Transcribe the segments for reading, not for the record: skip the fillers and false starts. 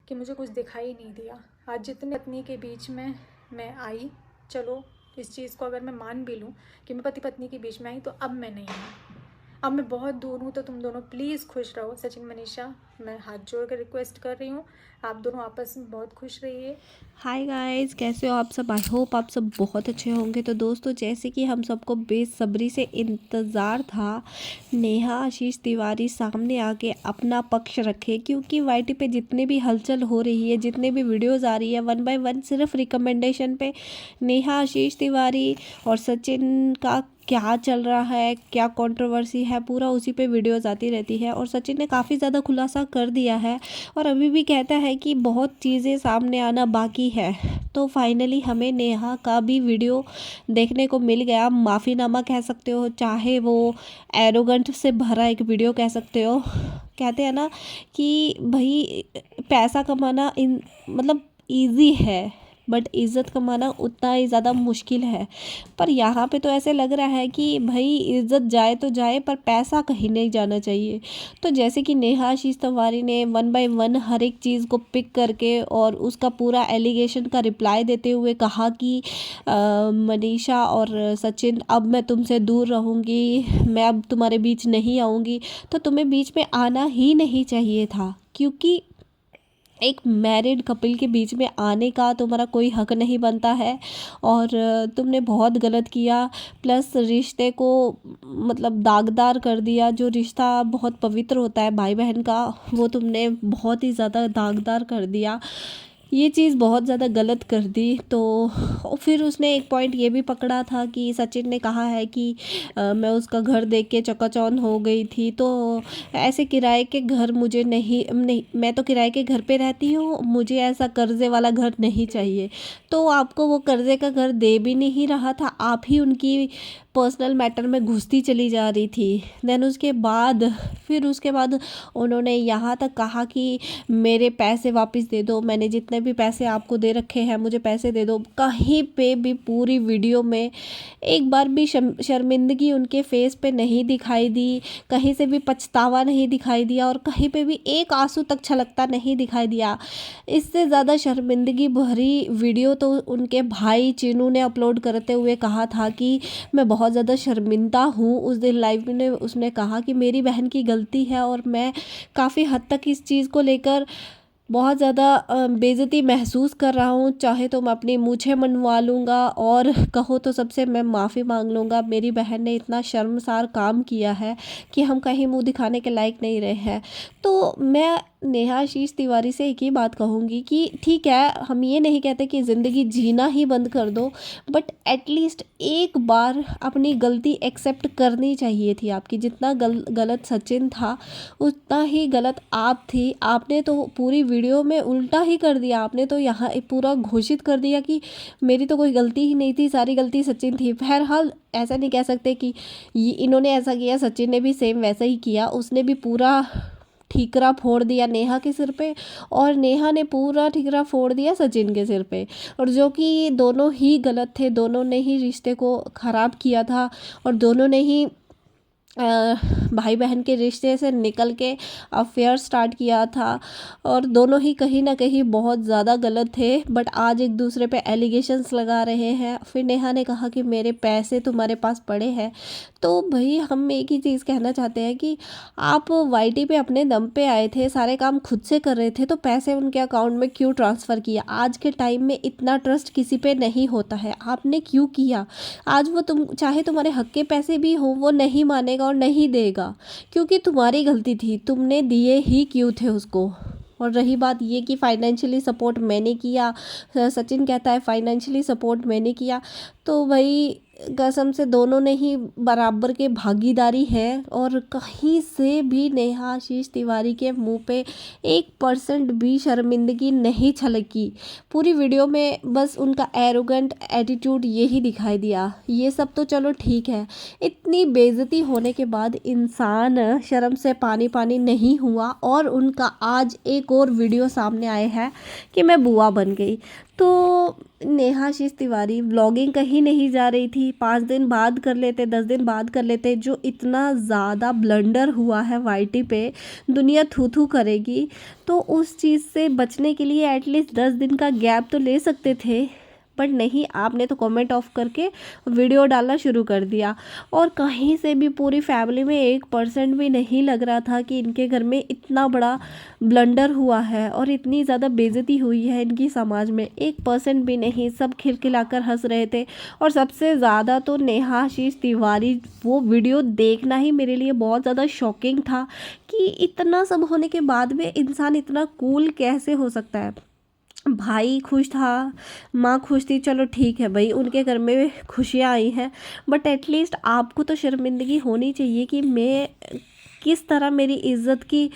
कि मुझे कुछ दिखाई नहीं दिया। आज जितने पत्नी के बीच में मैं आई, चलो इस चीज़ को अगर मैं मान भी लूँ कि मैं पति पत्नी के बीच में आई, तो अब मैं नहीं हूँ, अब मैं बहुत दूर हूँ। तो तुम दोनों प्लीज़ खुश रहो। सचिन मनीषा, मैं हाथ जोड़ कर रिक्वेस्ट कर रही हूँ, आप दोनों आपस में बहुत खुश रहिए। हाय गाइस, कैसे हो आप सब। आई होप आप सब बहुत अच्छे होंगे। तो दोस्तों, जैसे कि हम सबको बेसब्री से इंतज़ार था नेहा आशीष तिवारी सामने आके अपना पक्ष रखे, क्योंकि वाईटी पे जितने भी हलचल हो रही है, जितने भी वीडियोस आ रही है, वन बाय वन सिर्फ रिकमेंडेशन पे नेहा आशीष तिवारी और सचिन का क्या चल रहा है, क्या कंट्रोवर्सी है, पूरा उसी पे वीडियोस आती रहती है। और सचिन ने काफ़ी ज़्यादा खुलासा कर दिया है और अभी भी कहता है कि बहुत चीज़ें सामने आना बाकी है। तो फाइनली हमें नेहा का भी वीडियो देखने को मिल गया। माफ़ीनामा कह सकते हो, चाहे वो एरोगेंट से भरा एक वीडियो कह सकते हो। कहते हैं ना कि भाई पैसा कमाना मतलब ईजी है, बट इज़्ज़त कमाना उतना ही ज़्यादा मुश्किल है। पर यहाँ पे तो ऐसे लग रहा है कि भाई इज़्ज़त जाए तो जाए, पर पैसा कहीं नहीं जाना चाहिए। तो जैसे कि नेहा आशीष तिवारी ने वन बाय वन हर एक चीज़ को पिक करके और उसका पूरा एलिगेशन का रिप्लाई देते हुए कहा कि मनीषा और सचिन, अब मैं तुमसे दूर रहूँगी, मैं अब तुम्हारे बीच नहीं आऊँगी। तो तुम्हें बीच में आना ही नहीं चाहिए था, क्योंकि एक मैरिड कपल के बीच में आने का तुम्हारा कोई हक नहीं बनता है और तुमने बहुत गलत किया। प्लस रिश्ते को मतलब दागदार कर दिया। जो रिश्ता बहुत पवित्र होता है भाई बहन का, वो तुमने बहुत ही ज़्यादा दागदार कर दिया। ये चीज़ बहुत ज़्यादा गलत कर दी। तो और फिर उसने एक पॉइंट ये भी पकड़ा था कि सचिन ने कहा है कि मैं उसका घर देख के चकाचौंध हो गई थी। तो ऐसे किराए के घर मुझे नहीं, मैं तो किराए के घर पे रहती हूँ, मुझे ऐसा कर्ज़े वाला घर नहीं चाहिए। तो आपको वो कर्ज़े का घर दे भी नहीं रहा था, आप ही उनकी पर्सनल मैटर में घुसती चली जा रही थी। देन उसके बाद उन्होंने यहाँ तक कहा कि मेरे पैसे वापस दे दो, मैंने जितने भी पैसे आपको दे रखे हैं मुझे पैसे दे दो। कहीं पे भी पूरी वीडियो में एक बार भी शर्मिंदगी उनके फेस पे नहीं दिखाई दी, कहीं से भी पछतावा नहीं दिखाई दिया और कहीं पे भी एक आंसू तक छलकता नहीं दिखाई दिया। इससे ज़्यादा शर्मिंदगी भरी वीडियो तो उनके भाई चीनू ने अपलोड करते हुए कहा था कि मैं बहुत ज़्यादा शर्मिंदा हूँ। उस दिन लाइव में उसने कहा कि मेरी बहन की गलती है और मैं काफ़ी हद तक इस चीज़ को लेकर बहुत ज़्यादा बेइज्जती महसूस कर रहा हूँ। चाहे तो मैं अपनी मूछें मनवा लूँगा और कहो तो सबसे मैं माफ़ी मांग लूँगा। मेरी बहन ने इतना शर्मसार काम किया है कि हम कहीं मुंह दिखाने के लायक नहीं रहे हैं। तो मैं नेहा आशीष तिवारी से एक ही बात कहूँगी कि ठीक है, हम ये नहीं कहते कि ज़िंदगी जीना ही बंद कर दो, बट एटलीस्ट एक बार अपनी गलती एक्सेप्ट करनी चाहिए थी आपकी। जितना गलत सचिन था उतना ही गलत आप थी। आपने तो पूरी वीडियो में उल्टा ही कर दिया। आपने तो यहाँ पूरा घोषित कर दिया कि मेरी तो कोई गलती ही नहीं थी, सारी गलती सचिन थी। बहरहाल ऐसा नहीं कह सकते कि ये इन्होंने ऐसा किया, सचिन ने भी सेम वैसा ही किया। उसने भी पूरा ठीकरा फोड़ दिया नेहा के सिर पे और नेहा ने पूरा ठीकरा फोड़ दिया सचिन के सिर पे। और जो कि दोनों ही गलत थे, दोनों ने ही रिश्ते को ख़राब किया था और दोनों ने ही भाई बहन के रिश्ते से निकल के अफेयर स्टार्ट किया था और दोनों ही कहीं ना कहीं बहुत ज़्यादा गलत थे। बट आज एक दूसरे पे एलिगेशंस लगा रहे हैं। फिर नेहा ने कहा कि मेरे पैसे तुम्हारे पास पड़े हैं। तो भाई हम एक ही चीज़ कहना चाहते हैं कि आप वाईटी पे अपने दम पे आए थे, सारे काम खुद से कर रहे थे, तो पैसे उनके अकाउंट में क्यों ट्रांसफ़र किया? आज के टाइम में इतना ट्रस्ट किसी पे नहीं होता है, आपने क्यों किया? आज वो तुम चाहे तुम्हारे हक के पैसे भी हो, वो नहीं मानेगा और नहीं देगा, क्योंकि तुम्हारी गलती थी। तुमने दिए ही क्यों थे उसको? और रही बात ये कि फाइनेंशियली सपोर्ट मैंने किया, सचिन कहता है फाइनेंशियली सपोर्ट मैंने किया। तो भाई कसम से दोनों ने ही बराबर के भागीदारी है और कहीं से भी नेहा आशीष तिवारी के मुंह पे 1% भी शर्मिंदगी नहीं छलकी। पूरी वीडियो में बस उनका एरोगेंट एटीट्यूड यही दिखाई दिया। ये सब तो चलो ठीक है, इतनी बेइज्जती होने के बाद इंसान शर्म से पानी पानी नहीं हुआ और उनका आज एक और वीडियो सामने आए है कि मैं बुआ बन गई। तो नेहा आशीष तिवारी व्लॉगिंग कहीं नहीं जा रही थी, 5 दिन बाद कर लेते, 10 दिन बाद कर लेते। जो इतना ज़्यादा ब्लंडर हुआ है वाईटी पे, दुनिया थू थू करेगी। तो उस चीज़ से बचने के लिए एटलीस्ट 10 दिन का गैप तो ले सकते थे, बट नहीं, आपने तो कमेंट ऑफ करके वीडियो डालना शुरू कर दिया। और कहीं से भी पूरी फैमिली में 1% भी नहीं लग रहा था कि इनके घर में इतना बड़ा ब्लंडर हुआ है और इतनी ज़्यादा बेइज्जती हुई है इनकी समाज में, 1% भी नहीं। सब खिलखिलाकर हंस रहे थे। और सबसे ज़्यादा तो नेहा आशीष तिवारी, वो वीडियो देखना ही मेरे लिए बहुत ज़्यादा शॉकिंग था कि इतना सब होने के बाद में इंसान इतना कूल कैसे हो सकता है। भाई खुश था, माँ खुश थी, चलो ठीक है भाई, उनके घर में खुशियाँ आई हैं, बट एटलीस्ट आपको तो शर्मिंदगी होनी चाहिए कि मैं किस तरह मेरी इज़्ज़त की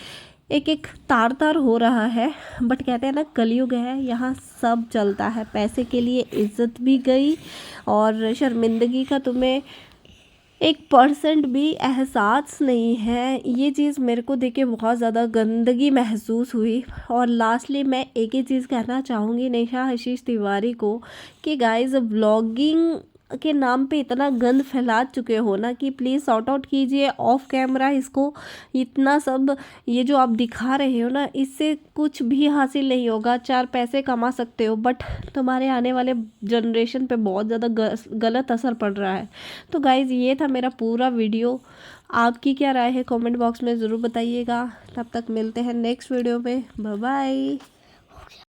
एक एक तार तार हो रहा है। बट कहते हैं ना, कलयुग है, यहाँ सब चलता है। पैसे के लिए इज़्ज़त भी गई और शर्मिंदगी का तुम्हें 1% भी एहसास नहीं है। ये चीज़ मेरे को देख के बहुत ज़्यादा गंदगी महसूस हुई। और लास्टली मैं एक ही चीज़ कहना चाहूँगी नेहा आशीष तिवारी को कि गाइस, व्लॉगिंग के नाम पे इतना गंद फैला चुके हो ना कि प्लीज़ सॉर्ट आउट कीजिए ऑफ कैमरा इसको। इतना सब ये जो आप दिखा रहे हो ना, इससे कुछ भी हासिल नहीं होगा। 4 पैसे कमा सकते हो, बट तुम्हारे आने वाले जनरेशन पे बहुत ज़्यादा गलत असर पड़ रहा है। तो गाइज़, ये था मेरा पूरा वीडियो। आपकी क्या राय है कमेंट बॉक्स में ज़रूर बताइएगा। तब तक मिलते हैं नेक्स्ट वीडियो में। Bye bye.